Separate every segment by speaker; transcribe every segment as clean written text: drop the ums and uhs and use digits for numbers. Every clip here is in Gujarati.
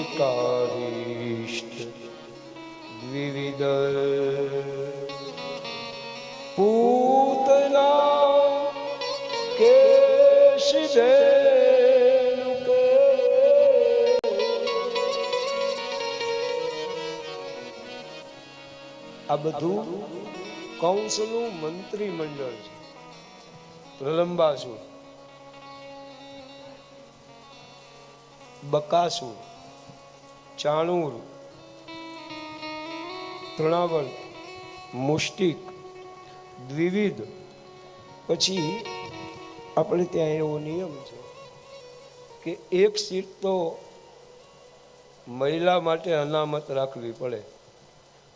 Speaker 1: मुष्टिकारिष्ट द्विविध पूतना केश धेनुके આ બધું કૌંસનું મંત્રી મંડળ છે. પ્રલંબાસુર, બકાસુર, ચાણૂર, તૃણાવર્ત, મુષ્ટિક, દ્વિવિધ. પછી આપણે ત્યાં એવો નિયમ છે કે એક સીટ તો મહિલા માટે અનામત રાખવી પડે.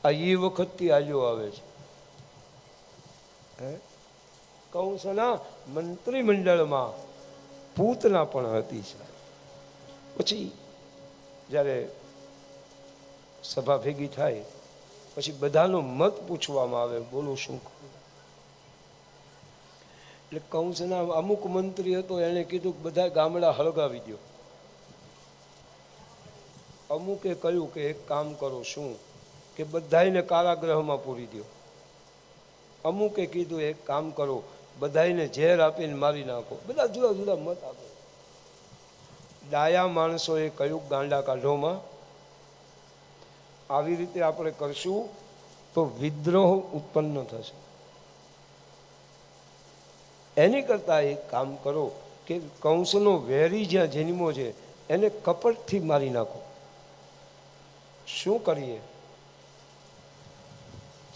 Speaker 1: આ એ વખતથી આલ્યો આવે છે. કૌંસના મંત્રીમંડળમાં પૂતના પણ હતી. પછી જ્યારે સભા ભેગી થાય પછી બધાનો મત પૂછવામાં આવે, બોલો શું કરું? એટલે કૌંસના અમુક મંત્રી હતો, એણે કીધું કે બધા ગામડા હળગાવી દો. અમુકે કહ્યું કે એક કામ કરો, શું કે બધાને કારાગૃહમાં પૂરી દો. અમુકે કીધું એક કામ કરો, બધાને ઝેર આપીને મારી નાખો. બધા જુદા જુદા મત આપે. ડાયા માણસોએ કહ્યું ગાંડા કાઢોમાં આવી રીતે આપણે કરશું તો વિદ્રોહ ઉત્પન્ન થશે. એની કરતાં એક કામ કરો કે કૌંસનો વેરી જ્યાં જન્મો છે એને કપટથી મારી નાખો. શું કરીએ?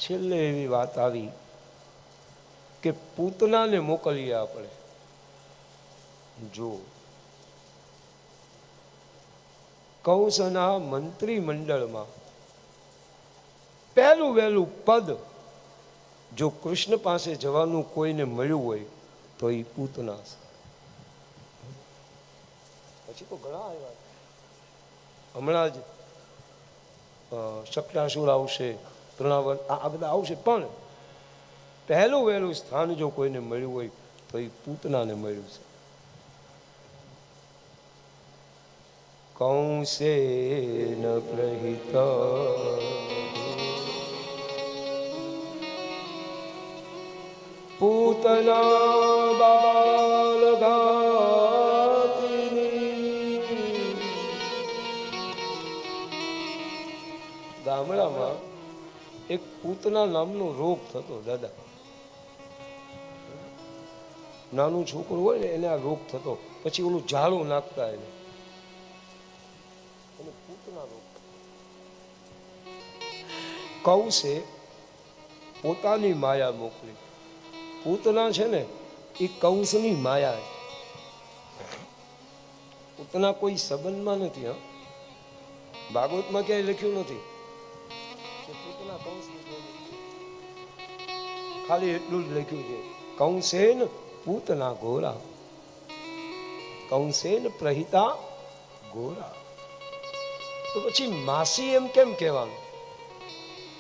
Speaker 1: છેલ્લે એવી વાત આવી કે પૂતનાને મોકલીએ આપણે. જો કૌંસના મંત્રી મંડળમાં પહેલું વહેલું પદ જો કૃષ્ણ પાસે જવાનું કોઈને મળ્યું હોય તો એ પૂતના. પછી તો ઘણા આવ્યા. હમણાં જ શક્ટાસુર આવશે, તૃણાવર્ત, આ બધા આવશે. પણ પહેલું વહેલું સ્થાન જો કોઈને મળ્યું હોય તો એ પૂતનાને મળ્યું છે. કૌંસેન પ્રહિત પૂતના બાલઘાતિની. ગામડામાં એક પૂતના નામનો રોગ થતો. દાદા, નાનું છોકરું હોય ને એને આ રોગ થતો. પછી ઓલું ઝાડું નાખતા એને પૂતના રોગ. કૌંસે પોતાની માયા મોકલી. પૂતના છે ને એ કૌંસની માયા. પૂતના કોઈ સંબંધમાં નથી. હા, ભાગવતમાં ક્યાંય લખ્યું નથી કે પૂતના કૌંસની. ખાલી એટલું જ લખ્યું છે, કૌંસેન પૂતના ઘોરા, કૌંસેન પ્રહિતા ઘોરા. તો પછી માસી એમ કેમ કહેવાનું?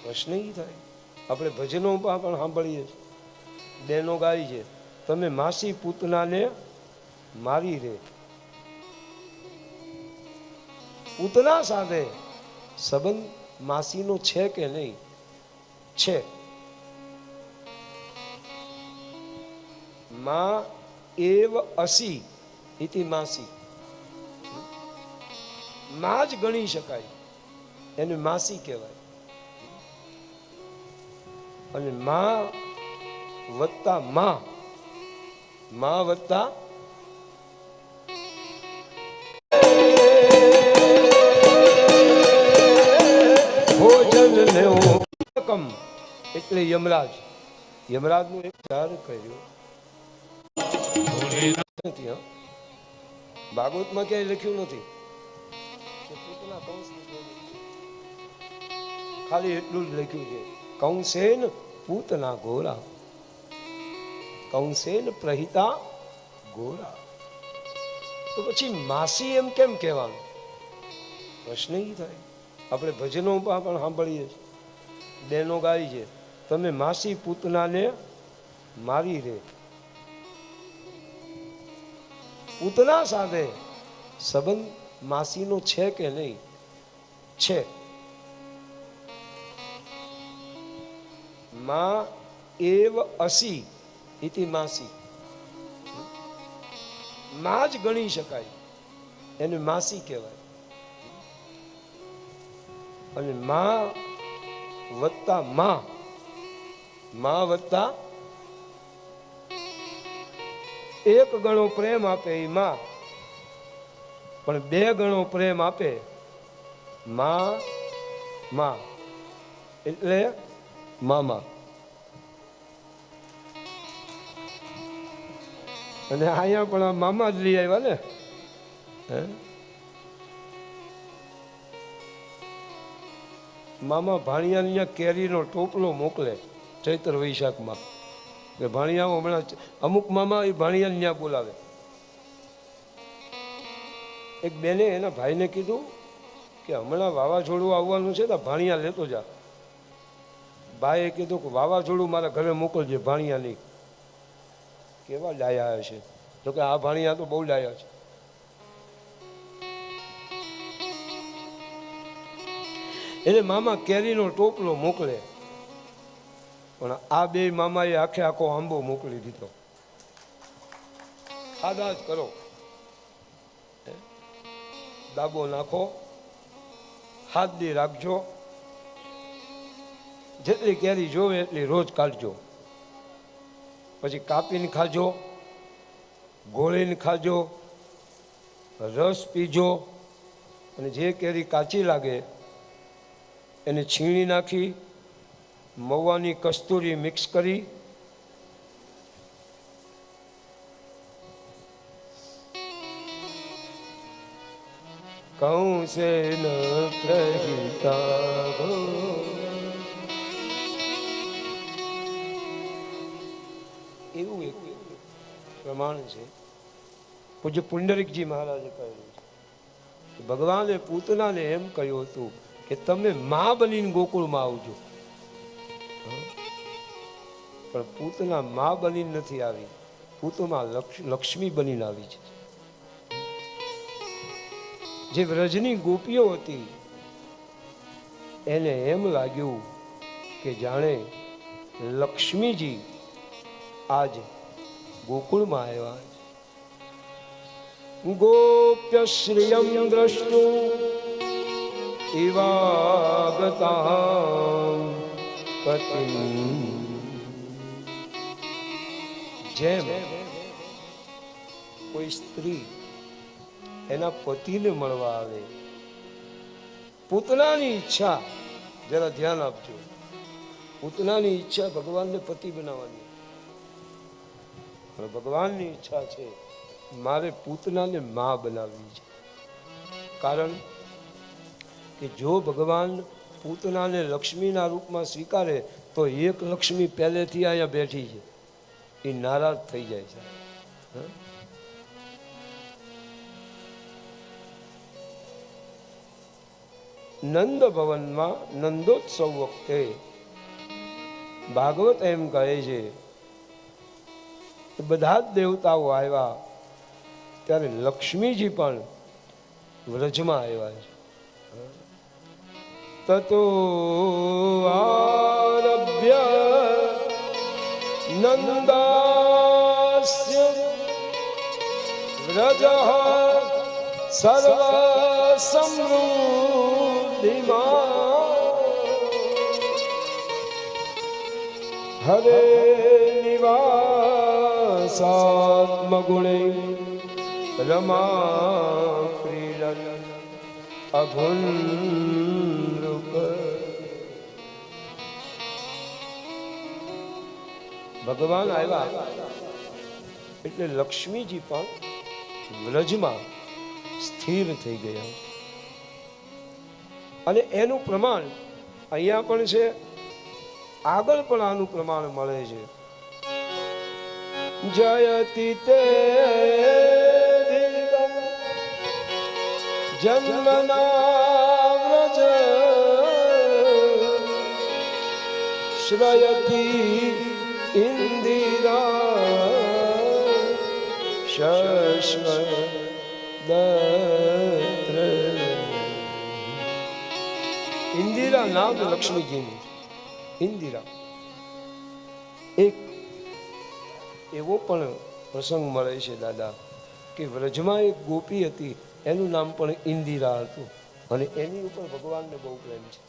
Speaker 1: પ્રશ્ન એ થાય. આપણે ભજનો પણ સાંભળીએ છીએ, બેનો ગાય છે, તમે માસી પૂતનાને મારી રે. પૂતના સાથે સંબંધ માસીનો છે કે નહીં? છે. માં એવ અસી ઇતિ માસી. માં જ ગણી શકાય, એને માસી કહેવાય. અને માં વત્તા માં, માં વત્તા ભોજન ને એટલે યમરાજ. યમરાજનું એક ધાર કર્યું નથી. ભાગવતમાં ક્યાંય લખ્યું નથી. ખાલી એટલું જ લખ્યું છે, કૌંસેન પૂતના ઘોરા, કૌંસેન પ્રહિતા ઘોરા. તો પછી માસી એમ કેમ કહેવાનું? પ્રશ્ન એ થાય. આપણે ભજનો પણ સાંભળીએ છીએ, બેનો ગાય છે, તમે માસી પૂતનાને મારી રે. પૂતના સાથે સંબંધ માસીનો છે કે નહીં? છે. માં એવ અસી ઇતિ માસી, માં જ ગણી શકાય, એને માસી કહેવાય. અને માં વત્તા માં વત્તા એક ગણો પ્રેમ આપે એ માં, પણ બે ગણો પ્રેમ આપે માં એટલે મામા. અને અહીંયા પણ આ મામા જ લઈ આવ્યા ને. મામા ભાણિયાને કેરીનો ટોપલો મોકલે ચૈત્ર વૈશાખમાં, કે ભાણિયા હમણાં અમુક મામા એ ભાણિયાને ત્યાં બોલાવે. એક બેને એના ભાઈને કીધું કે હમણાં વાવાઝોડું આવવાનું છે તો ભાણિયા લેતો જા. ભાઈએ કીધું કે વાવાઝોડું મારા ઘરે મોકલજે, ભાણિયા નહીં. કેવા ડાયા હશે, તો કે આ ભાણિયા તો બહુ ડાયા છે. એટલે મામા કેરીનો ટોપલો મોકલે, પણ આ બે મામાએ આખે આખો આંબો મોકલી દીધો. ખાધા જ કરો, દાબો નાખો, હાથ દી રાખજો, જેટલી કેરી જોવે એટલી રોજ કાઢજો, પછી કાપીને ખાજો, ગોળીને ખાજો, રસ પીજો, અને જે કેરી કાચી લાગે એને છીણી નાખી મવાની કસ્તુરી મિક્સ કરી કંસેન પ્રહિતા એવું એક પ્રમાણ છે. પૂજ્ય પુંડરીકજી મહારાજે કહેલું છે. ભગવાને પૂતનાને એમ કહ્યું હતું કે તમે માં બનીને ગોકુળમાં આવજો, પણ પૂતના માં બનીને નથી આવી, પૂતમાં લક્ષ્મી બનીને આવી છે. જે વ્રજની ગોપીઓ હતી એને એમ લાગ્યું કે જાણે લક્ષ્મીજી આજ ગોકુળમાં આવ્યા છે. ગોપ્ય શ્રિયમ દ્રષ્ટુ ઇવાગતા પતિ, જેમ કોઈ સ્ત્રી એના પતિને મળવા આવે. પૂતનાની ઈચ્છા, જરા ધ્યાન આપજો, પૂતનાની ઈચ્છા ભગવાનને પતિ બનાવવાની, પણ ભગવાનની ઈચ્છા છે મારે પૂતનાને માં બનાવવી છે. કારણ કે જો ભગવાન પૂતનાને લક્ષ્મીના રૂપમાં સ્વીકારે તો એક લક્ષ્મી પહેલેથી અહીંયા બેઠી છે, એ નારાજ થઈ જાય છે. નંદ ભવનમાં નંદોત્સવ વખતે ભાગવત એમ કહે છે બધા જ દેવતાઓ આવ્યા ત્યારે લક્ષ્મીજી પણ વ્રજમાં આવ્યા છે. તતો આરભ્ય નંદાસ્ય વ્રજ સર્વ સમૃદ્ધિમાં હરે નિવાસાત્મગુણે રમા ક્રીડન અભુનૃપ. ભગવાન આવ્યા એટલે લક્ષ્મીજી પણ વ્રજમાં સ્થિર થઈ ગયા. અને એનું પ્રમાણ અહીંયા પણ છે, આગળ પણ આનું પ્રમાણ મળે છે. જયતિ તે જન્મના વ્રજ શ્રયતિ ઇન્દિરા શશ્વદત્ર. ઇન્દિરા નામ લક્ષ્મીજીનું. ઇન્દિરા એક એવો પણ પ્રસંગ મળે છે દાદા કે વ્રજમાં એક ગોપી હતી, એનું નામ પણ ઇન્દિરા હતું અને એની ઉપર ભગવાનને બહુ પ્રેમ છે.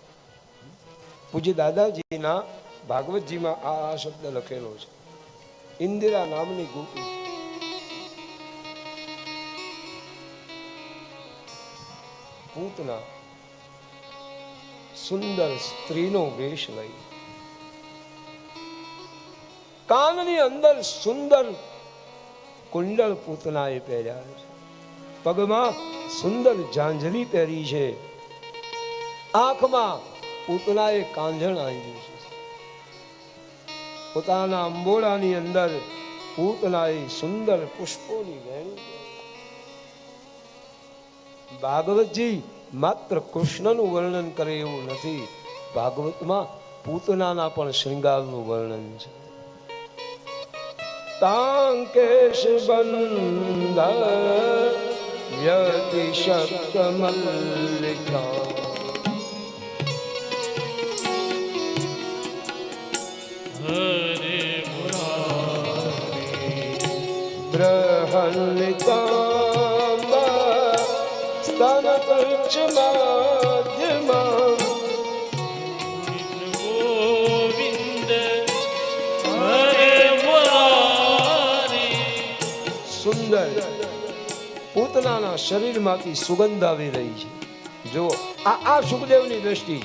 Speaker 1: પૂજ્ય દાદાજીના ભાગવતજીમાં આ શબ્દ લખેલો છે, ઇન્દિરા નામની ગોપી. પૂતના સુંદર સ્ત્રીનો વેશ લઈ, કાનની અંદર સુંદર કુંડળ પૂતનાએ પહેર્યા છે, પગમાં સુંદર ઝાંઝરી પહેરી છે, આંખમાં પૂતનાએ કાંજણ આંજ્યું છે, પોતાના અંબોડાની અંદર પૂતનાએ સુંદર પુષ્પોની વેણી. ભાગવતજી માત્ર કૃષ્ણનું વર્ણન કરે એવું નથી, ભાગવતમાં પૂતનાના પણ શ્રૃંગારનું વર્ણન છે. તાંકેશ બંધ વ્યતિશક્ત મલ્લિકા
Speaker 2: હરે મુરારી
Speaker 1: બ્રહન્નિકાંબા સ્તનકૃચ્છ માધ્યમા
Speaker 2: ગોવિંદ હરે મુરારી.
Speaker 1: સુંદર પૂતનાના શરીરમાંથી સુગંધ આવી રહી છે. જો આ સુખદેવની દ્રષ્ટિ,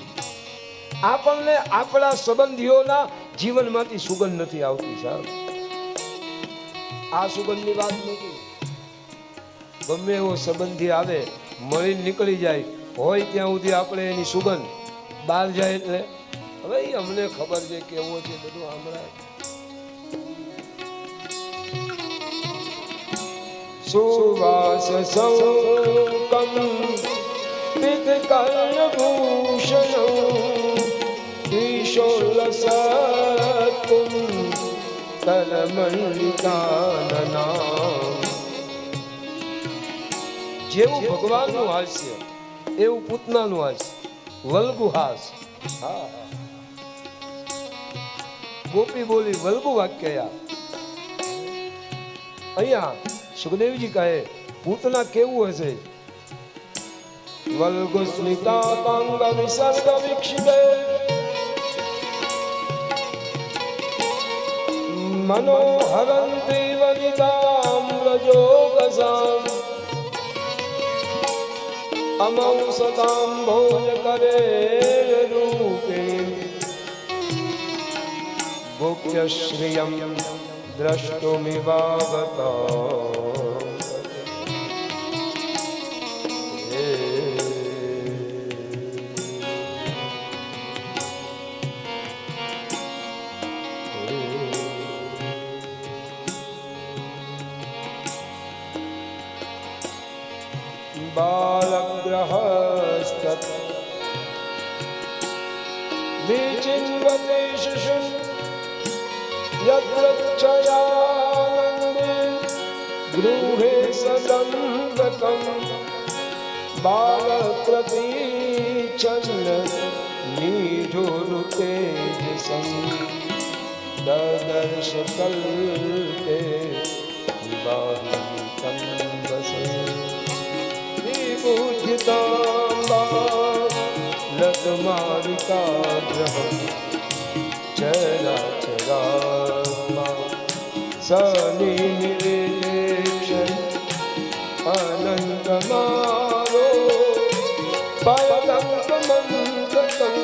Speaker 1: આપણને આપણા સંબંધીઓના જીવનમાંથી સુગંધ નથી આવતી સાહેબ. આ સુગંધની વાત નથી. ગમે એવો સંબંધી આવે, મળીને નીકળી જાય, હોય ત્યાં સુધી આપણે એની સુગંધ, બહાર જાય એટલે હવે અમને ખબર છે કેવો છે બધું હમણાં. સુવાસ સૌકમ પિતકર્ણભૂષણં ઈશોલસત્કું તલમલ્લિકાનના. જેવું ભગવાનનું હાસ્ય એવું પૂતનાનું હાસ્ય, વલ્ગુ હાસ. હા, ગોપી બોલી વલ્ગુ વાક્ય. અહીંયા સુખદેવજી કહે પૂતના કેવું હશે? વલ્ગુ સ્મિતા પાંગ વિસર્ગ વિક્ષિપે મનોહરંતી વનિતામ રજોગસામ અમૌ સતામ ભોજ કરે રૂપે ભોક્ય શ્રિયમ દ્રષ્ટુમિવાગતા. બાલગ્રહસ્તત વિચિન્વતે શિશું યત્રચ્છયાનંદે ગૃહે સદંતકં બાલપ્રતિચ્છન્ન નિઢુરુતેજસં દદર્શ કલ્પે વિવાહિतं વસં. પૂજ્યતાંબા લતમાલિકાગ્રહં ચરાચરાત્મા સનિનિવેક્ષ અનંતમારો પલકમંતકં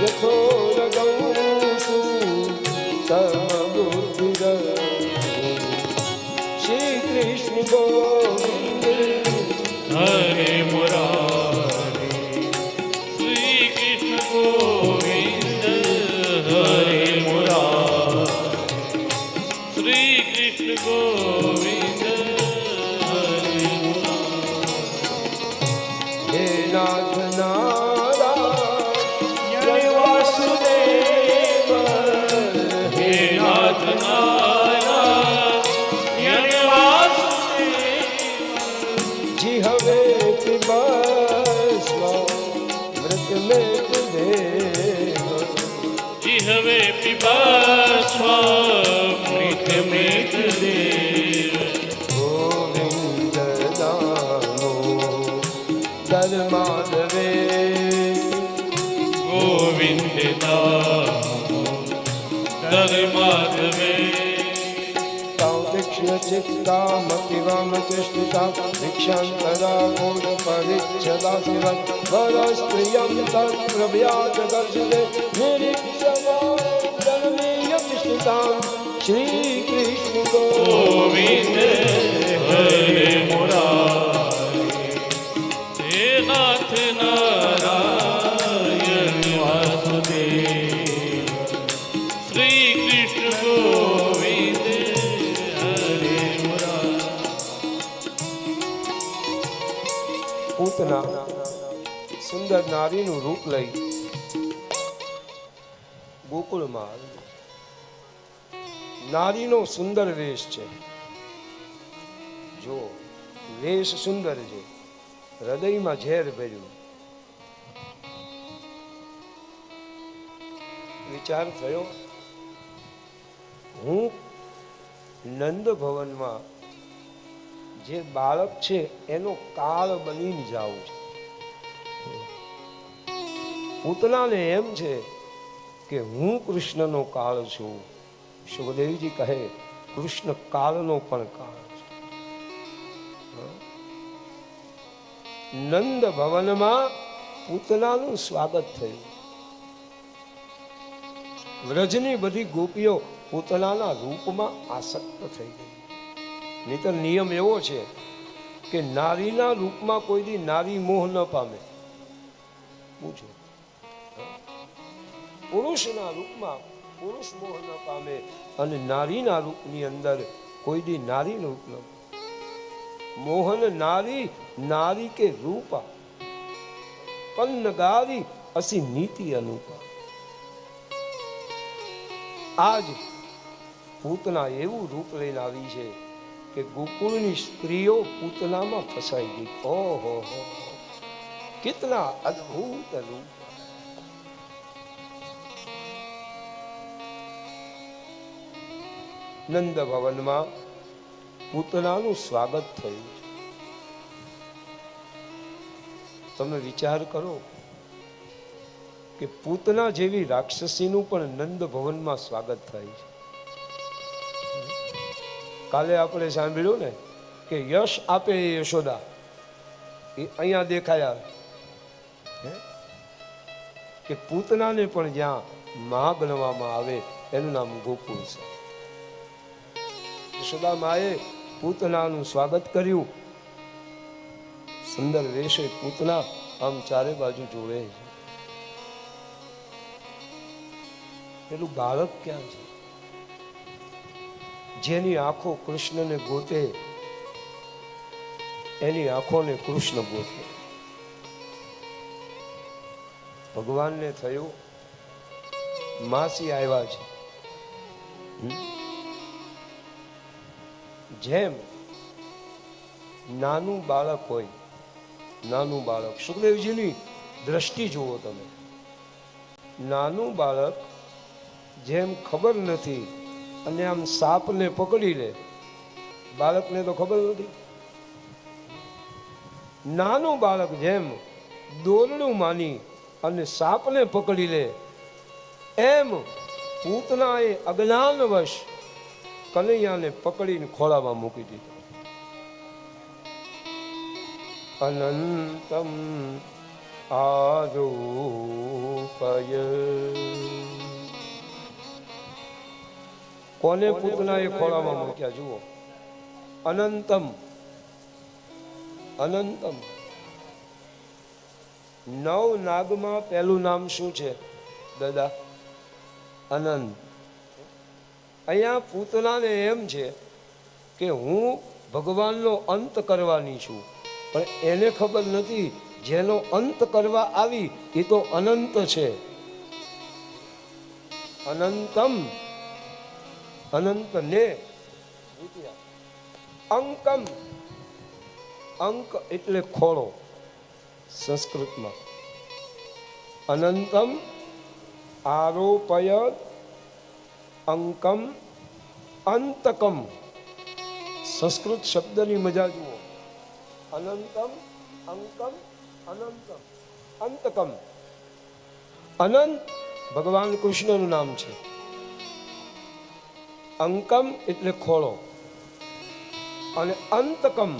Speaker 1: યથોરગૌસુ તમબુદ્ધિર. શ્રી કૃષ્ણ ગોવિંદ
Speaker 2: હરે મુરારી. શ્રી કૃષ્ણ ગોવિંદ હરે મુરારી. શ્રી કૃષ્ણ ગોવિંદ હરે મુરારી.
Speaker 1: હે નાથ
Speaker 2: નારાયણ વાસુદેવ. હે નાથ નારાયણ વાસુદેવ.
Speaker 1: જી હવે પીબા વ્રત મેં દેવ
Speaker 2: જી હવે પીબા મૃત મેઘ દેવ
Speaker 1: ગોવિંદ દામો ધર્માદવે
Speaker 2: ગોવિંદ દામો ધર્માદવે
Speaker 1: चित्तामतिवामतिष्ठिता भिक्षान्तरा कोट परिच्छदा शिवं वरस्त्रियं तत्प्रव्याजगर्जते निरीक्षमां जननीयतिष्ठितां श्रीकृष्ण
Speaker 2: ગોવિંદ હરે મુરારી હે નાથ નારાયણ વાસુદેવ શ્રી કૃષ્ણ ગોવિંદ હરે મુરારી
Speaker 1: પૂતના સુંદર નારીનું રૂપ લઈ ગોકુળમાં આવી. નારીનો સુંદર વેશ છે. જો વેશ સુંદર છે, હૃદયમાં ઝેર ભર્યું. વિચાર થયો, હું નંદ ભવનમાં જે બાળક છે એનો કાળ બનીને જાઉં છું. પૂતનાને એમ છે કે હું કૃષ્ણનો કાળ છું. સુખદેવજી કહે કૃષ્ણ કાળનો પણ કાળ છે. નંદ ભવનમાં પૂતનાનું સ્વાગત થયું. વ્રજની બધી ગોપીઓ પૂતનાના રૂપમાં આસક્ત થઈ ગઈ. નહીંતર નિયમ એવો છે કે નારીના રૂપમાં કોઈ દી નારી મોહ ન પામે. પૂછો, પુરુષના રૂપમાં પુરુષ મોહ ન પામે અને નારીના રૂપની અંદર કોઈ દી નારીનું રૂપ ન પામે. મોહન નારી નારી કે રૂપા પન્ન ગારી અસી નીતિ અનુપા. આજ પૂતના એવું રૂપ લઈને આવી છે કે ગોકુળની સ્ત્રીઓ પૂતનામાં ફસાઈ ગઈ. ઓહો હો, કિતના અદ્ભુત રૂપ. નંદ ભવનમાં પૂતનાનું સ્વાગત થયું છે. તમે વિચાર કરો કે પૂતના જેવી રાક્ષસીનું પણ નંદ ભવનમાં સ્વાગત થાય છે. કાલે આપણે સાંભળ્યું ને કે યશ આપે એ યશોદા, એ અહીંયા દેખાયા કે પૂતનાને પણ જ્યાં મા ગણવામાં આવે એનું નામ ગોકુળ છે. યશોદા માએ પૂતનાનું સ્વાગત કર્યું. સુંદર વેશે પૂતના આમ ચારે બાજુ જોડે છે. પેલું બાળક ક્યાં છે? જેની આંખો કૃષ્ણને ગોતે એની આંખોને કૃષ્ણ ગોતે. ભગવાનને થયું માસી આવ્યા છે. જેમ નાનું બાળક હોય, નાનું બાળક, સુખદેવજીની દ્રષ્ટિ જુઓ તમે. નાનું બાળક જેમ ખબર નથી અને આમ સાપને પકડી લે, બાળકને તો ખબર નથી. નાનું બાળક જેમ દોરડું માની અને સાપને પકડી લે, એમ પૂતનાએ અજ્ઞાનવશ કનૈયાને પકડીને ખોળામાં મૂકી દીધો. અનંતમ આરોપય. કોને પૂતનાએ ખોળામાં મૂક્યા જુઓ. અનંતમ, અનંતમ. નવ નાગમાં પહેલું નામ શું છે દાદા? અનંત. અહીંયા પૂતનાને એમ છે કે હું ભગવાનનો અંત કરવાની છું, પણ એને ખબર નથી જેનો અંત કરવા આવી એ તો અનંત છે. અનંતમ, અનંત ને અંકમ, અંક એટલે ખોળો સંસ્કૃતમાં. અનંતમ આરોપયદ અંકમ અંતકમ. સંસ્કૃત શબ્દની મજા જુઓ. અનંતમ, અંકમ, અનંતમ, અંતકમ. અનંત ભગવાન કૃષ્ણનું નામ છે. અંકમ એટલે ખોળો અને અંતકમ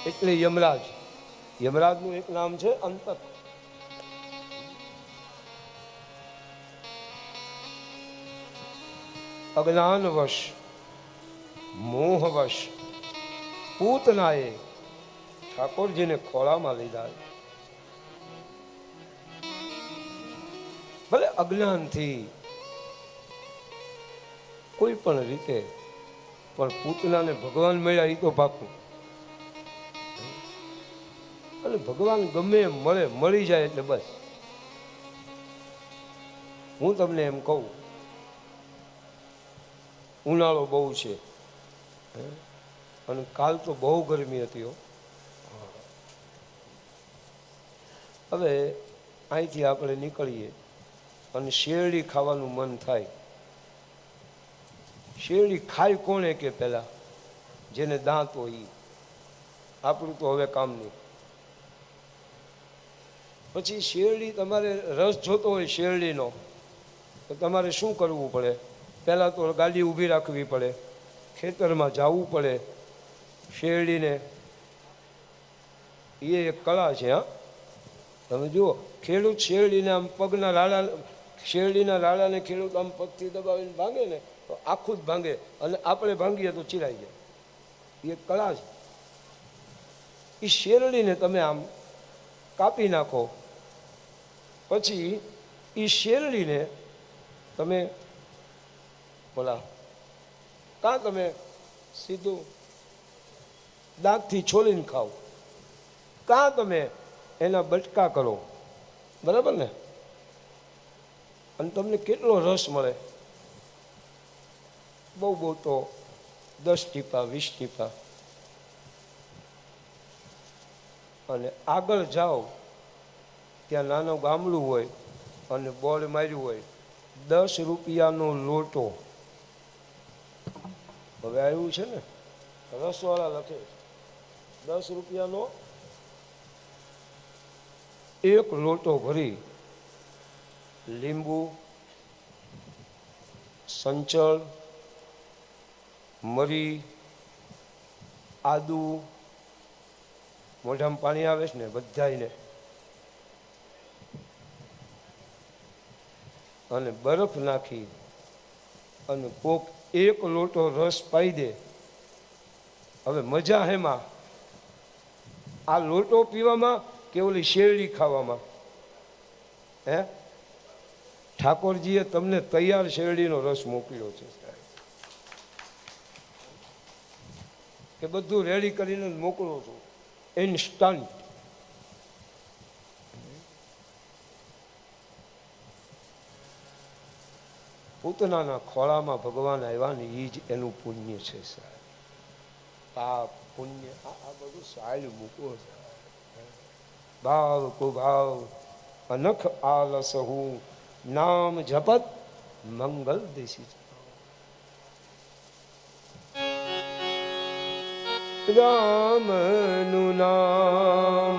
Speaker 1: એટલે યમરાજ. યમરાજનું એક નામ છે અંતક. અજ્ઞાનવશ મોહવશ પૂતનાએ ઠાકોરજીને ખોળામાં લીધા. ભલે અજ્ઞાનથી કોઈ પણ રીતે, પણ પૂતનાને ભગવાન મળ્યા એ તો પાકું. અને ભગવાન ગમે એમ મળે, મળી જાય એટલે બસ. હું તમને એમ કહું, ઉનાળો બહુ છે અને કાલ તો બહુ ગરમી હતી હો. હવે અહીંથી આપણે નીકળીએ અને શેરડી ખાવાનું મન થાય. શેરડી ખાય કોણે કે પહેલા? જેને દાંત હોય. આપણું તો હવે કામ નહીં. પછી શેરડી તમારે રસ જોતો હોય શેરડીનો, તો તમારે શું કરવું પડે? પહેલાં તો ગાડી ઊભી રાખવી પડે, ખેતરમાં જવું પડે. શેરડીને એ એક કળા છે. હા, તમે જુઓ, ખેડૂત શેરડીને આમ પગના રાડા, શેરડીના રાડાને ખેડૂત આમ પગથી દબાવીને ભાંગે ને તો આખું જ ભાંગે, અને આપણે ભાંગીએ તો ચીરાઈ જાય. એ એક કળા છે. એ શેરડીને તમે આમ કાપી નાખો, પછી એ શેરડીને તમે બોલા કાં તમે સીધું દાંતથી છોલીને ખાઓ, કાં તમે એના બટકા કરો. બરાબર ને? અને તમને કેટલો રસ મળે? બહુ બહુ તો 10 ટીપા 20 ટીપા. અને આગળ જાઓ ત્યાં નાનું ગામડું હોય અને બોર્ડ માર્યું હોય 10 રૂપિયાનો લોટો. હવે આવ્યું છે ને, રસવાળા લખે 10 રૂપિયાનો એક લોટો ભરી લીંબુ, સંચળ, મરી, આદુ, મોઢામાં પાણી આવે છે ને બધાને, અને બરફ નાખી અને કોક એક લોટો રસ પાઈ દે. હવે મજા હેમાં? આ લોટો પીવામાં કે ઓલી શેરડી ખાવામાં? હે, ઠાકોરજીએ તમને તૈયાર શેરડીનો રસ મોકલ્યો છે સાહેબ, કે બધું રેડી કરીને મોકલો છો ઇન્સ્ટન્ટ. પૂતનાના ખોળામાં ભગવાન આવ્યા ને એ જ એનું પુણ્ય છે સાહેબ. પાપ પુણ્ય આ બધું સાયલું મૂકો. ભાવ કુભાવ અનખ આલસ હું નામ જપત મંગલ દેશી. રામનું નામ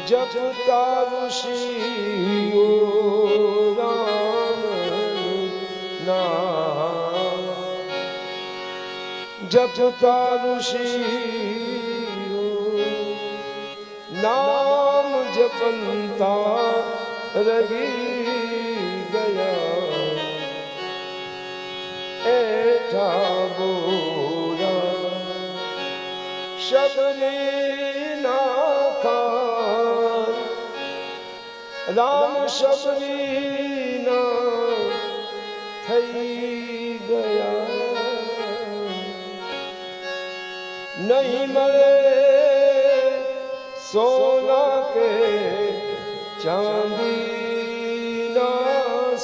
Speaker 1: જપતા ઋષિઓ, રામનું નામ જપતા ઋષિઓ, નામ જપંતા રહી ગયા. એઠા બોરા શબરી નાખા, રામ શબરી ના થઈ ગયા. નહીં મળે સોના કે ચાંદીના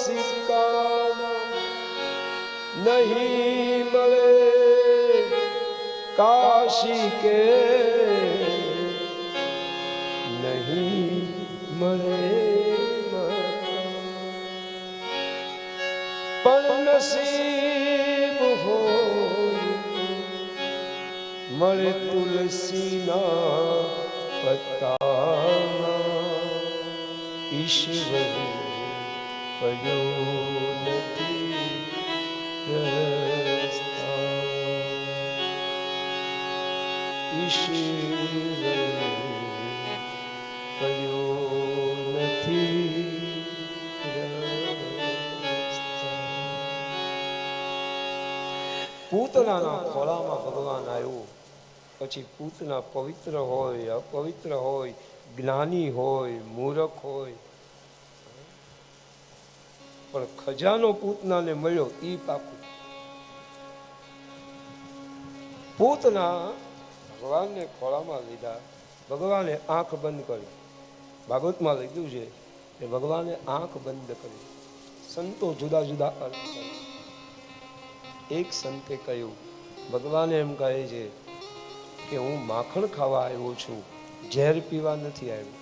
Speaker 1: સિક્કા, નહીં મળે કાશી કે નહીં મળે પણ નસીબ હોય મળે તુલસીના પત્તા ઈશ્વર પડ્યો નથી રસ્તા ઈશ્વર પડ્યો નથી રસ્તા. પૂતનાના ખોળામાં ભગવાન આવ્યો. પછી પૂતના પવિત્ર હોય અપવિત્ર હોય, જ્ઞાની હોય મૂર્ખ હોય, પણ ખજાનો પૂતનાને મળ્યો ઈ પાકું. પૂતના ભગવાનને ખોળામાં લીધા. ભગવાને આંખ બંધ કરી. ભાગવતમાં લખ્યું છે કે ભગવાને આંખ બંધ કરી. સંતો જુદા જુદા અર્થ કરે. એક સંતે કહ્યું, ભગવાને એમ કહે છે કે હું માખણ ખાવા આવ્યો છું, ઝેર પીવા નથી આવ્યો.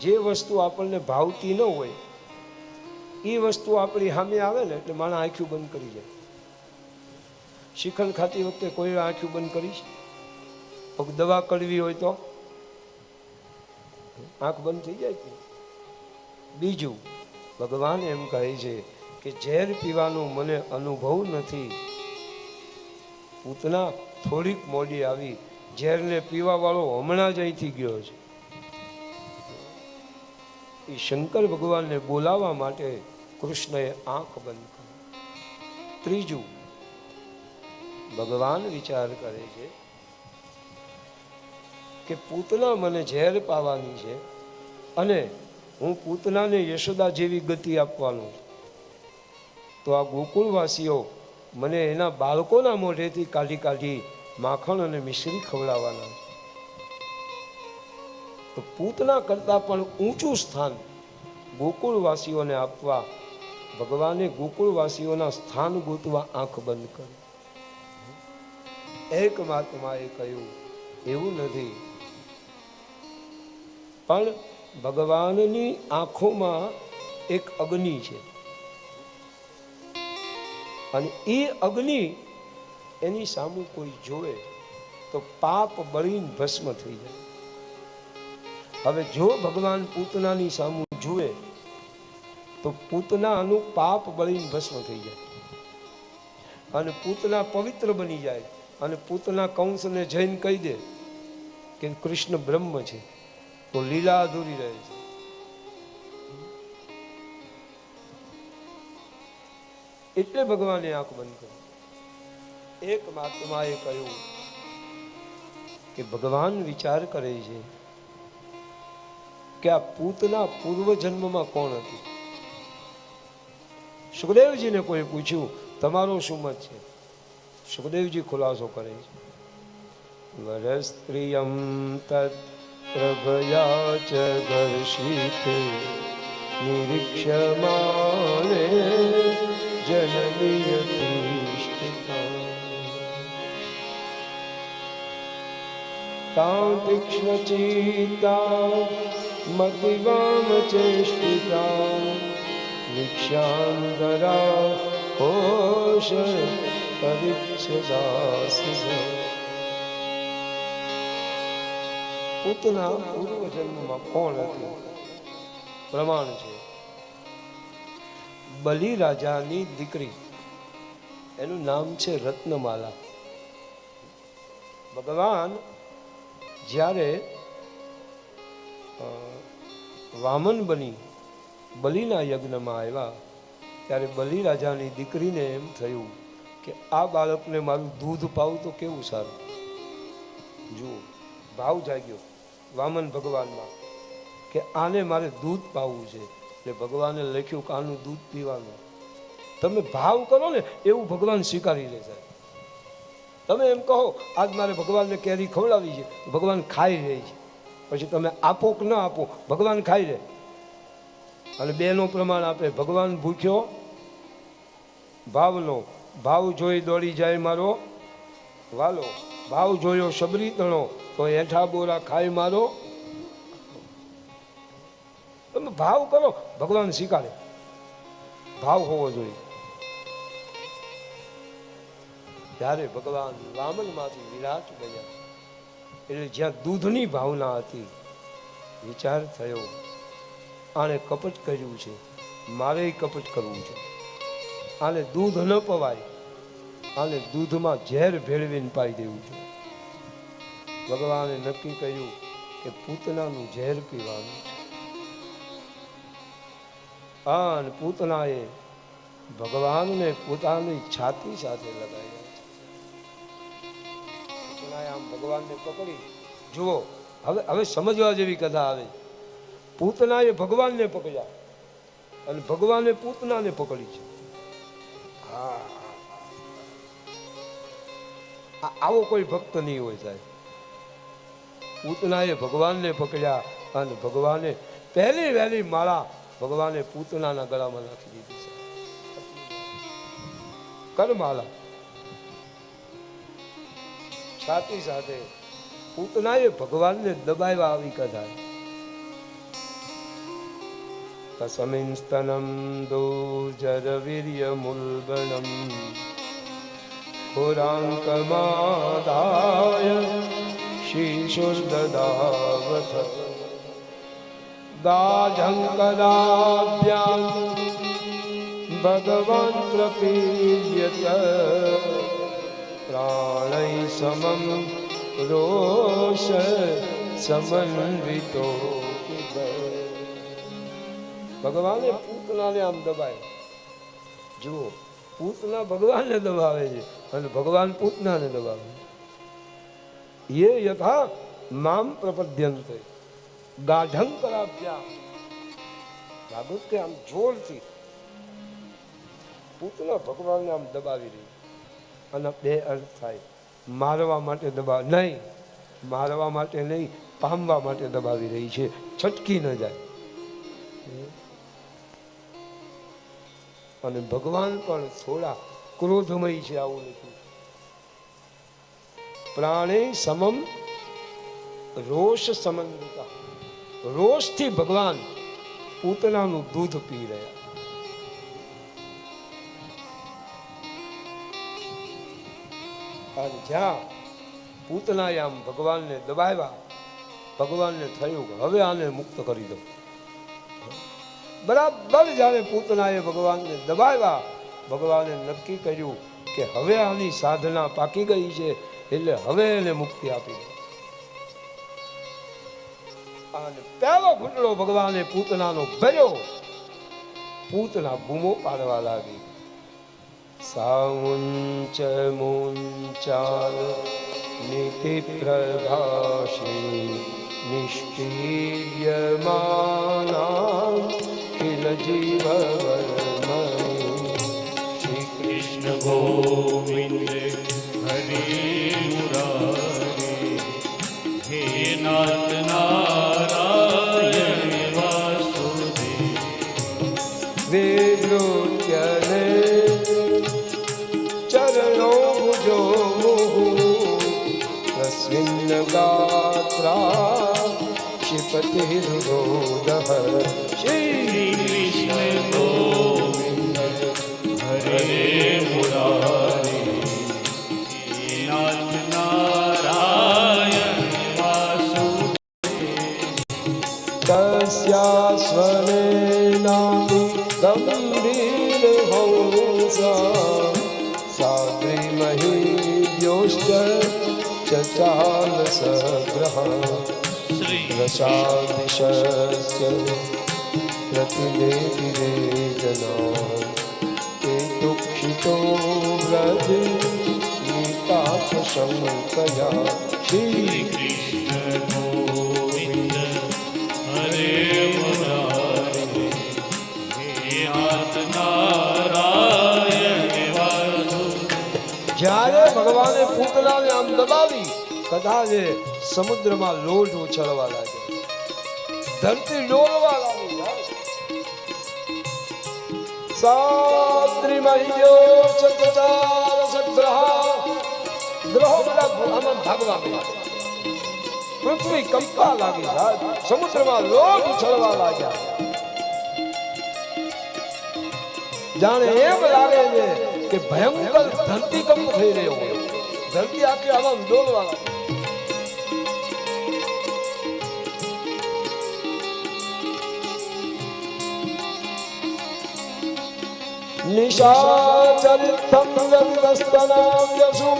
Speaker 1: જે વસ્તુ આપણને ભાવતી ન હોય એ વસ્તુ આપણી સામે આવે ને એટલે માણસ આંખ્યું બંધ કરી જાય. શિખંડ ખાતી વખતે કોઈ આંખ્યું બંધ કરીશ? દવા કડવી હોય તો આંખ બંધ થઈ જાય કે? બીજું, ભગવાન એમ કહે છે કે ઝેર પીવાનો મને અનુભવ નથી. પૂતના થોડીક મોડી આવી, ઝેરને પીવા વાળો હમણાં જ અહીંથી ગયો છે. એ શંકર ભગવાનને બોલાવવા માટે કૃષ્ણએ આંખ બંધ કરી. ત્રીજું, ભગવાન વિચાર કરે છે કે પૂતના મને ઝેર પાવાની છે અને હું પૂતનાને યશોદા જેવી ગતિ આપવાનો છું, તો આ ગોકુળવાસીઓ મને એના બાળકોના મોઢેથી કાઢી કાઢી માખણ અને મિશ્રી ખવડાવવાના છે. તો પૂતના કરતાં પણ ઊંચું સ્થાન ગોકુળવાસીઓને આપવા ભગવાને ગોકુળવાસીઓના સ્થાન ગોતવા આંખ બંધ કરી. એક મહાત્માએ કહ્યું, એવું નથી, પણ ભગવાનની આંખોમાં એક અગ્નિ છે અને એ અગ્નિ એની સામે કોઈ જોવે તો પાપ બળીને ભસ્મ થઈ જાય. હવે જો ભગવાન પૂતનાની સામે જુએ તો પૂતનાનું પાપ બળીને ભસ્મ થઈ જાય અને પૂતના પવિત્ર બની જાય અને પૂતના કંસને જઈને કહી દે કે કૃષ્ણ બ્રહ્મ છે, તો લીલા અધૂરી રહે છે. એટલે ભગવાને આંખ બંધ કરી. એક મહાત્માએ કહ્યું કે ભગવાન વિચાર કરે છે કે આ પૂતના પૂર્વ જન્મમાં કોણ હતી. સુખદેવજીને કોઈ પૂછ્યું, તમારો શું મત છે? સુખદેવજી ખુલાસો કરે છે, વરસ્ત્રિયમ તત પ્રભયા ચ દર્શિતે નિરીક્ષ્યમાણે જનનિયતિષ્ઠિતા તાં તીક્ષ્ણચિત્તા મતિવામ ચેષ્ટિતા વિક્ષાંતરા કોશ પરિચ્છદાસિ. પૂતના પૂર્વ જન્મમાં કોણ હતી? પ્રમાણ છે, બલિ રાજાની દીકરી, એનું નામ છે રત્નમાલા. ભગવાન જ્યારે વામન બની બલિના યજ્ઞમાં આવ્યા ત્યારે બલિ રાજાની દીકરીને એમ થયું કે આ બાળકને મારું દૂધ પાવું તો કેવું સારું. જુઓ, ભાવ જાગ્યો વામન ભગવાનમાં કે આને મારે દૂધ પાવું છે. એટલે ભગવાને લખ્યું કે આનું દૂધ પીવાનું. તમે ભાવ કરો ને એવું ભગવાન સ્વીકારી લે છે. તમે એમ કહો આજ મારે ભગવાનને કેરી ખવડાવી છે, ભગવાન ખાઈ રહે છે, પછી તમે આપો કે ન આપો ભગવાન ખાઈ રહે. અને બેનો પ્રમાણ આપે, ભગવાન ભૂખ્યો ભાવનો, ભાવ જોઈ દોડી જાય મારો વાલો. ભાવ જોયો શબરી તણો તો હેઠા બોરા ખાઈ મારો. તમે ભાવ કરો, ભગવાન સ્વીકારે. ભાવ હોવો જોઈએ. ત્યારે ભગવાન વામનમાંથી વિરાટ બન્યા એટલે જ્યાં દૂધની ભાવના હતી, વિચાર થયો આને કપટ કર્યું છે, મારે કપટ કરવું છે. આને દૂધ ન પવાય, આને દૂધમાં ઝેર ભેળવીને પાઈ દેવું છે. ભગવાને નક્કી કર્યું કે પૂતનાનું ઝેર પીવાનું છે. અને પૂતનાએ ભગવાનને પોતાની છાતી સાથે લગાવ્યા છે. પૂતનાએ આમ ભગવાનને પકડી, જુઓ હવે સમજવા જેવી કથા આવે. પૂતનાએ ભગવાનને પકડ્યા અને ભગવાને પૂતનાને પકડી છે. આવો કોઈ ભક્ત નહીં હોય સાહેબ. પૂતનાએ ભગવાનને પકડ્યા અને ભગવાને પહેલી વહેલી માળા ભગવાને પૂતનાના ગળામાં નાખી દીધી છે. કરમાલા છાતી સાથે પૂતનાએ ભગવાનને દબાવ્યા. આવી કથા. તસ્મિન સ્તનમ દુર્જર વીર્ય મુલ્બણમ પુરાંકમાદાય શીશુર્દદાવથ દાઝંકરાભ્યામ ભગવાન પ્રપીડ્યત પ્રાણૈ સમમ રોષ સમન્વિતો. ભગવાને પૂતનાને આમ દબાય. જુઓ, પૂતના ભગવાનને દબાવે છે અને ભગવાન પૂતનાને દબાવે. ये यथा माम प्रपद्यन्ते गाढ़ं कराभ्याम. ભાગવત કે આમ જોરથી પૂતના ભગવાનને આમ દબાવી રહી. અને બે અર્થ થાય. મારવા માટે દબાવ નહીં, મારવા માટે નહીં, પામવા માટે દબાવી રહી છે, છટકી ન જાય. અને ભગવાન પણ થોડા ક્રોધમય છે. આવું નથી. પ્રાણે સમમ રોષ સમન્વિતા. રોષથી ભગવાન પૂતનાનું દૂધ પી રહ્યા. અને જ્યાં પૂતનાએ આમ ભગવાનને દબાવ્યા, ભગવાનને થયું કે હવે આને મુક્ત કરી દો. બરાબર જ્યારે પૂતનાએ ભગવાનને દબાવ્યા, ભગવાને નક્કી કર્યું કે હવે આની સાધના પાકી ગઈ છે, એટલે હવે એને મુક્તિ આપી. અને પહેલો ઘૂંટડો ભગવાને પૂતનાનો ભર્યો. પૂતના બૂમો પાડવા લાગી. સામુંચ મુંચાર નીતિ પ્રભાષી નિષ્પીયમાના કિલ જીવવર્મણી.
Speaker 2: શ્રી કૃષ્ણ ગોવિંદ હરે મુરારી. હે નાથ નારાયણ વાસુદેવ.
Speaker 1: વિવૃત્યને ચરણો ભુજો તસ્મિન્ન ગાત્રા ક્ષિપતિ હૃદોદઃ.
Speaker 2: શ્રી કૃષ્ણ ગોવિંદ હરે મુરારી. હે નાથ નારાયણ વાસુદેવ.
Speaker 1: તસ્યાસ્વનેનાપि ગંભીર હંસા સાદ્રિમહીભ્યોશ્ચ ચચાલ સગ્રહઃ. રસાદિશસ્ય પ્રતિદેવિરેજના તુક્ષિતો વ્રજ નીતાથ શંકયા.
Speaker 2: શ્રી કૃષ્ણ ગોવિંદ હરે મુરારી. હે નાથ નારાયણ વાસુદેવ.
Speaker 1: જ્યારે ભગવાને પૂતનાને આમ દબાવી, કદાચ સમુદ્રમાં લોટ ઉછળવા લાગ્યો, ધરતી ડોલવા લાગી. સાદ્રિમહ્યો ચચાલ સગ્રહઃ ગ્રહો બધા આમાં ભાગવા મળ્યા, પૃથ્વી કંપવા લાગી, સાહેબ સમુદ્રમાં લોટ ઉછળવા લાગ્યા. જાણે એમ લાગે છે કે ભયંકર ધરતીકંપ થઈ રહ્યો હોય, ધરતી આખી આમાં ડોલવા લાગી. નિશાચરિતમ જગતસ્તનામ યસુ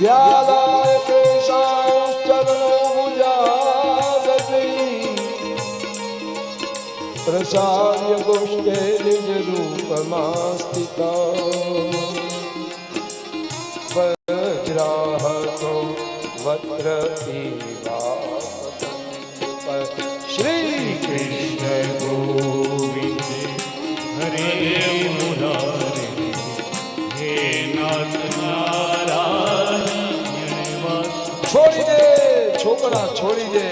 Speaker 1: વ્યાદાય કેશાં ચરણો ભુજાગતિ પ્રસાર્ય ગોષ્ઠે નિજ રૂપમાં સ્થિતા વજ્રાહતો વક્રપીવા શ્રી
Speaker 2: કૃષ્ણ ગોવિંદ હરે મુરારે હે નાથ નારાયણ.
Speaker 1: છોડી દે છોકરા, છોડી દે.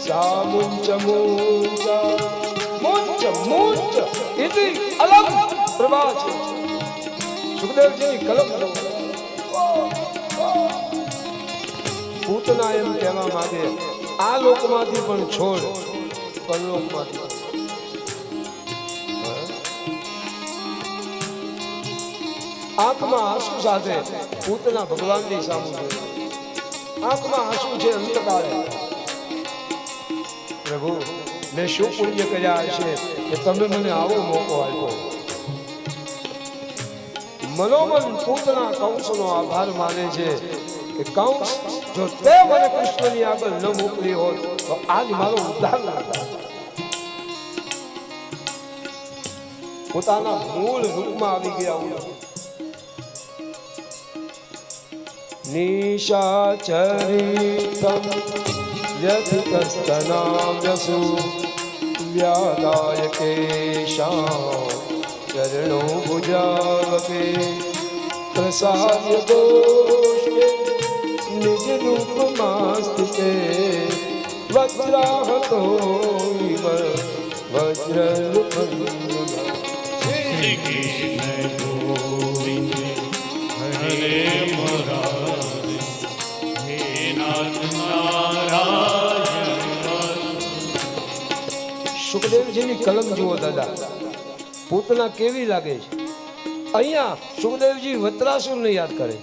Speaker 1: સા મુંચ મુંચ મુંચ મુંચ ઇતિ અલમ પ્રભા છે. સુખદેવજીની કલમ પૂતના એમ કહેવા માંગે આ લોકમાંથી પણ છોડ, પરલોકમાંથી આંખમાં આંસુ સાથે પૂતના ભગવાનની સામે જોયું. આંખમાં આંસુ છે અંતકાળે. પ્રભુ મેં શું પુણ્ય કર્યા હશે કે તમે મને આવો મોકો આપ્યો. મનોમન પૂતના કંસનો આભાર માને છે કે કંસ જો તે મને કૃષ્ણની આગળ ન મોકલી હોત તો આજ મારો ઉદ્ધાર ન થાય. પોતાના મૂળ રૂપમાં આવી ગયા. નિશાચરિતમ યતસ્તનામ યસુ વ્યાદાય કેશાં ચરણો ભુજાવકે પ્રસાદ્ય ગોષ્ઠે નિજ રૂપમાં સ્થિતે વજ્રાહતો ઇવ વજ્રરૂપમ.
Speaker 2: શ્રી કૃષ્ણ ગોવિંદ હરે મુરારે હે નાથ નારાયણ.
Speaker 1: સુખદેવજીની કલમ જુઓ દાદા, પૂતના કેવી લાગે છે. અહીંયા સુખદેવજી વત્રાસુરને યાદ કરે.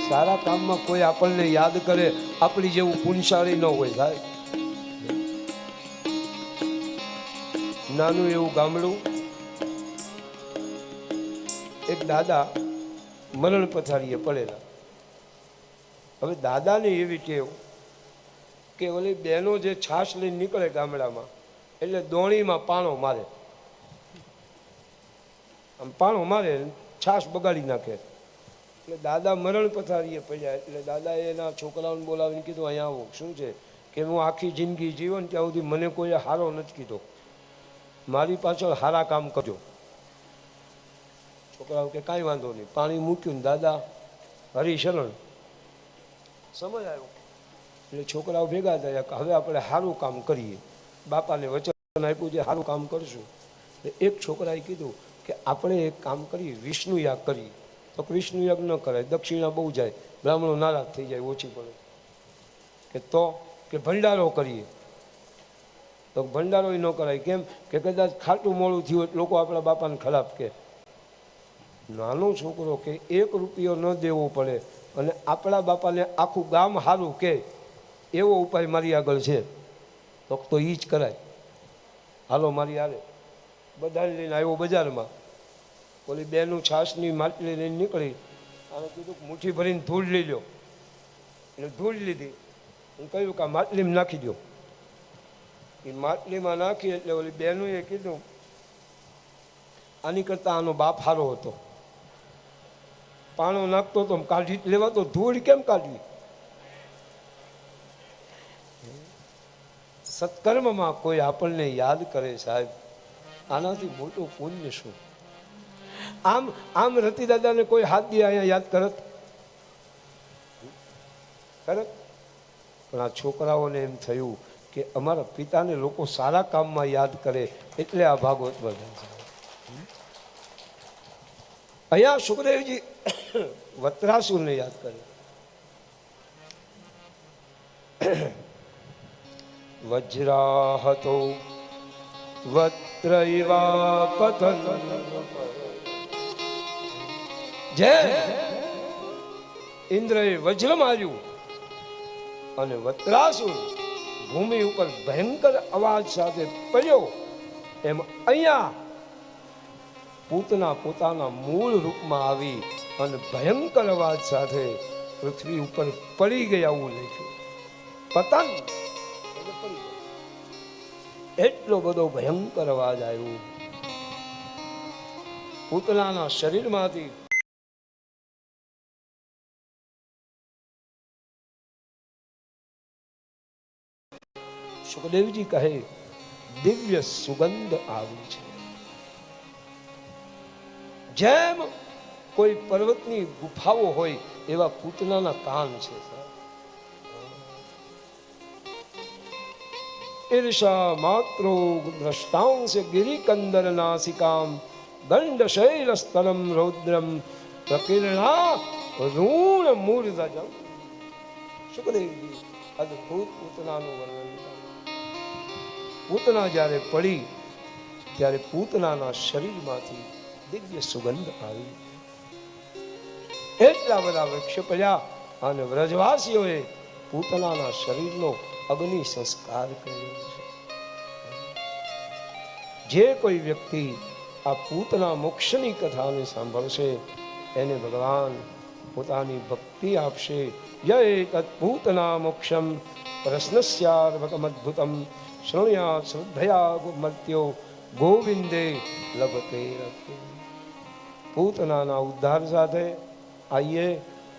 Speaker 1: સારા કામમાં કોઈ આપણને યાદ કરે આપણી જેવું પુણ્યશાળી ન હોય સાહેબ. નાનું એવું ગામડું, એક દાદા મરણ પથારીએ પડેલા. હવે દાદાને એવી ટેવ કે ઓલી બહેનો જે છાશ લઈને નીકળે ગામડામાં એટલે દોણીમાં પાણો મારે, આમ પાણો મારે છાશ બગાડી નાખે. એટલે દાદા મરણ પથારીએ પડ્યા. એટલે દાદાએ એના છોકરાઓને બોલાવીને કીધું અહીંયા આવો. શું છે કે હું આખી જિંદગી જીવન ત્યાં સુધી મને કોઈ હારો નથી કીધો, મારી પાછળ હારા કામ કરજો. છોકરાઓ કે કાંઈ વાંધો નહીં. પાણી મૂક્યું ને દાદા હરિશરણ સમજ આવ્યો. એટલે છોકરાઓ ભેગા થયા કે હવે આપણે સારું કામ કરીએ. બાપાને વચન આપ્યું છે સારું કામ કરશું. એક છોકરાએ કીધું કે આપણે એક કામ કરીએ, વિષ્ણુ યાગ કરીએ. તો વિષ્ણુ યાગ ન કરાય, દક્ષિણા બહુ જાય, બ્રાહ્મણો નારાજ થઈ જાય, ઓછી પડે. કે તો કે ભંડારો કરીએ. તો ભંડારો ન કરાય. કેમ કે કદાચ ખાટું મોડું થયું એટલે લોકો આપણા બાપાને ખરાબ કે. નાનો છોકરો કે 1 રૂપિયો ન દેવો પડે અને આપણા બાપાને આખું ગામ સારું કે એવો ઉપાય મારી આગળ છે તો એ જ કરાય. હાલો મારી હારે. બધાને લઈને આવ્યો બજારમાં. ઓલી બેનું છાશની માટલી લઈને નીકળી. આને કીધું મુઠ્ઠી ભરીને ધૂળ લઈ લો. એટલે ધૂળ લીધી. હું કહ્યું કે આ માટલીમાં નાખી દો. એ માટલીમાં નાખી એટલે ઓલી બહેનોએ કીધું આની કરતાં આનો બાપ સારો હતો, પાણો નાખતો તો કાઢી લેવા તો ધૂળ કેમ કાઢવી. સત્કર્મમાં કોઈ આપણને યાદ કરે સાહેબ, આનાથી મોટું પુણ્ય શું. આમ રતિ દાદાને કોઈ હાથ દે અહીંયા યાદ કરત કરત. પણ આ છોકરાઓને એમ થયું કે અમારા પિતાને લોકો સારા કામમાં યાદ કરે એટલે આ ભાગવત બધા છે. અહીંયા સુખદેવજી વત્રાસુરને યાદ કરે. વજ્રાહતો વત્રૈવા પતન, જે ઇન્દ્રએ વજ્ર માર્યું અને વત્રાસુર ભૂમિ ઉપર ભયંકર અવાજ સાથે પડ્યો, એમ અહીંયા પૂતના પોતાના મૂળ રૂપમાં આવી અને ભયંકર અવાજ સાથે પૃથ્વી ઉપર પડી ગયા એવું લખ્યું. પતન એટલે પડી ગયા. એટલો બધો ભયંકર અવાજ આવ્યો. પૂતનાના શરીરમાંથી સુખદેવજી કહે દિવ્ય સુગંધ આવી છે, જેમ કોઈ પર્વતની ગુફાઓ હોય એવા પૂતનાના કાન છે. ઈર્ષા માત્રો દ્રષ્ટાંશ ગિરિકંદર નાસિકામ દંડ શૈલ સ્તરમ રૌદ્રમ પ્રકીર્ણા ઋણ મૂર્ધજમ. સુખદેવજી અદભુત પૂતનાનું વર્ણન. પૂતના જ્યારે પડી ત્યારે પૂતનાના શરીરમાંથી દિવ્ય સુગંધ આવી. એટલા બધા વૃક્ષ પડ્યા અને વ્રજવાસીઓએ પૂતનાના શરીરનો અગ્નિ સંસ્કાર કર્યો છે. જે કોઈ વ્યક્તિ આ પૂતના મોક્ષની કથાને સાંભળશે એને ભગવાન પોતાની ભક્તિ આપશે. યે તત્પૂતના મોક્ષમ પ્રશ્નસ્યાર્ભકમદ્ભુતમ શ્રણ્યા શ્રદ્ધયા મર્ત્યો गोविंदे लभते रखे. पूतनाना उद्धार साथे आइए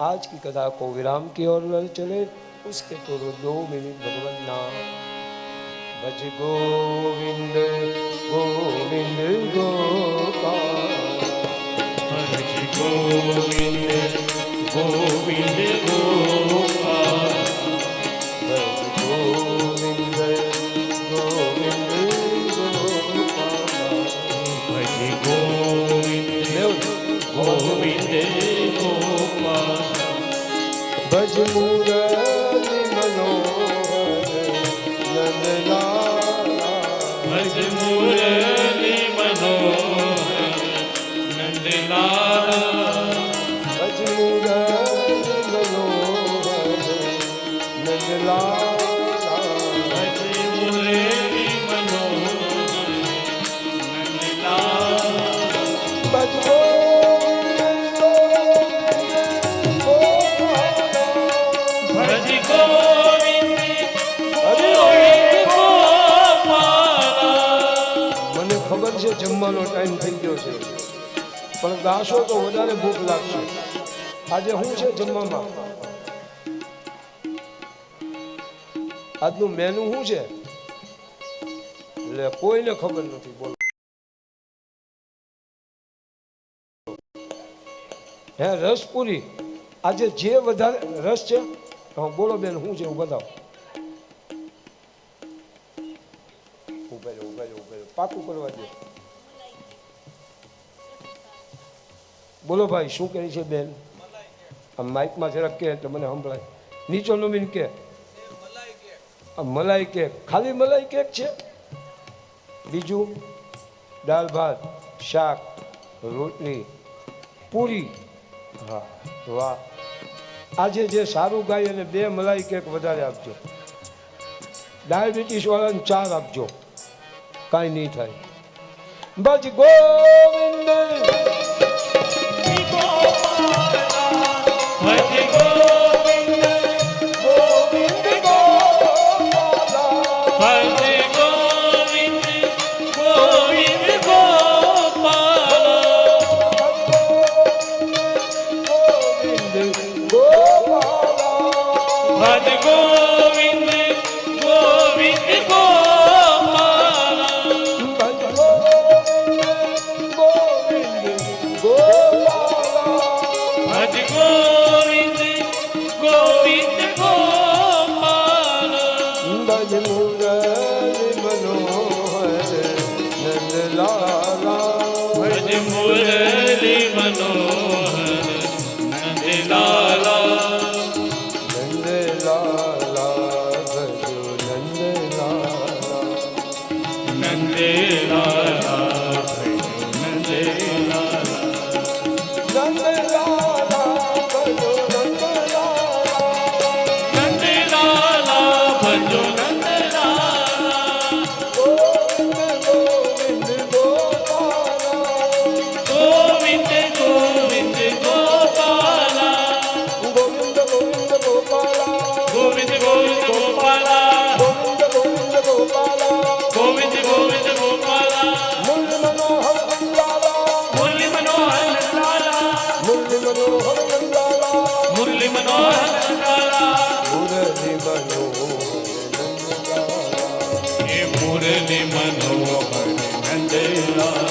Speaker 1: आज की कथा को विराम की ओर चले. उसके पूर्व 2 मिनट भगवान नाम. भज गोविंद गोविंद गोपाल,
Speaker 2: भज गोविंद गोविंद गोपाल,
Speaker 1: भज गोविंद गोविंद
Speaker 2: गोविंद गोपाल,
Speaker 1: भज मुरली मनोहर नंदलाला,
Speaker 2: भज मुरली मनोहर नंदलाला,
Speaker 1: भज मुरली मनोहर नंदलाला,
Speaker 2: भज मुरली मनोहर नंदलाला,
Speaker 1: भज જમવાનો ટાઈમ થઈ ગયો છે પણ ગાશો તો વધારે ભૂખ લાગશે. આજે શું છે જમવામાં? આજનું મેનુ શું છે એટલે કોઈને ખબર નથી. બોલો હે રસપુરી. આજે જે વધારે રસ છે બોલો બેન શું છે? હું બતાવો. પાકું કરવા દે. બોલો ભાઈ શું કહે છે બેન? આ માઇકમાં જરાક કે એટલે મને સંભળાય. નીચો નમીન કે મલાઈ કેક. ખાલી મલાઈ કેક છે? બીજું દાળ ભાત શાક રોટલી પૂરી. હા વાહ. આજે જે સારું ગાય અને 2 મલાઈ કેક વધારે આપજો. ડાયાબિટીસ વાળાને 4 આપજો. કાંઈ નહીં થાય. ભજ ગોવિંદ
Speaker 2: भज મુરલી મનોહર નંદલાલા
Speaker 1: નંદલાલા ભજો નંદલાલા
Speaker 2: નંદલાલા નંદલાલા
Speaker 1: નંદલાલા ભજો નંદલાલા
Speaker 2: નંદલાલા ભજો નંદલાલા
Speaker 1: ગોવિંદ ગોવિંદ ગોપાલા
Speaker 2: ગોવિંદ ગોવિંદ ગોપાલા
Speaker 1: ગોવિંદ ગોવિંદ ગોપાલા
Speaker 2: ગોવિંદ ગોવિંદ ગોપાલા
Speaker 1: ગોવિંદ ગોવિંદ ગોપાલા
Speaker 2: ગોવિંદ ગોવિંદ ગોપાલા
Speaker 1: મુરલી મનોહર નંદલાલા
Speaker 2: મુરલી મનોહર નંદલાલા
Speaker 1: મુરલી મનોહર નંદલાલા
Speaker 2: મુરલી મનોહર નંદલાલા
Speaker 1: મુરલી મનોહર નંદલાલા
Speaker 2: હે મુરલી મનોહર નંદલાલા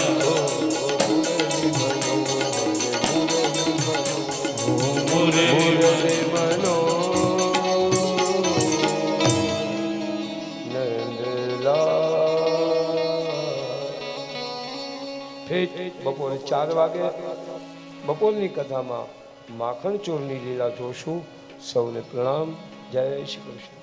Speaker 2: મુરલી
Speaker 1: મુરલી મનોહર નંદલાલા બપોરે 4 વાગે બપોરની કથામાં માખણ ચોરની લીલા જોશું. સૌને પ્રણામ. જય શ્રી કૃષ્ણ.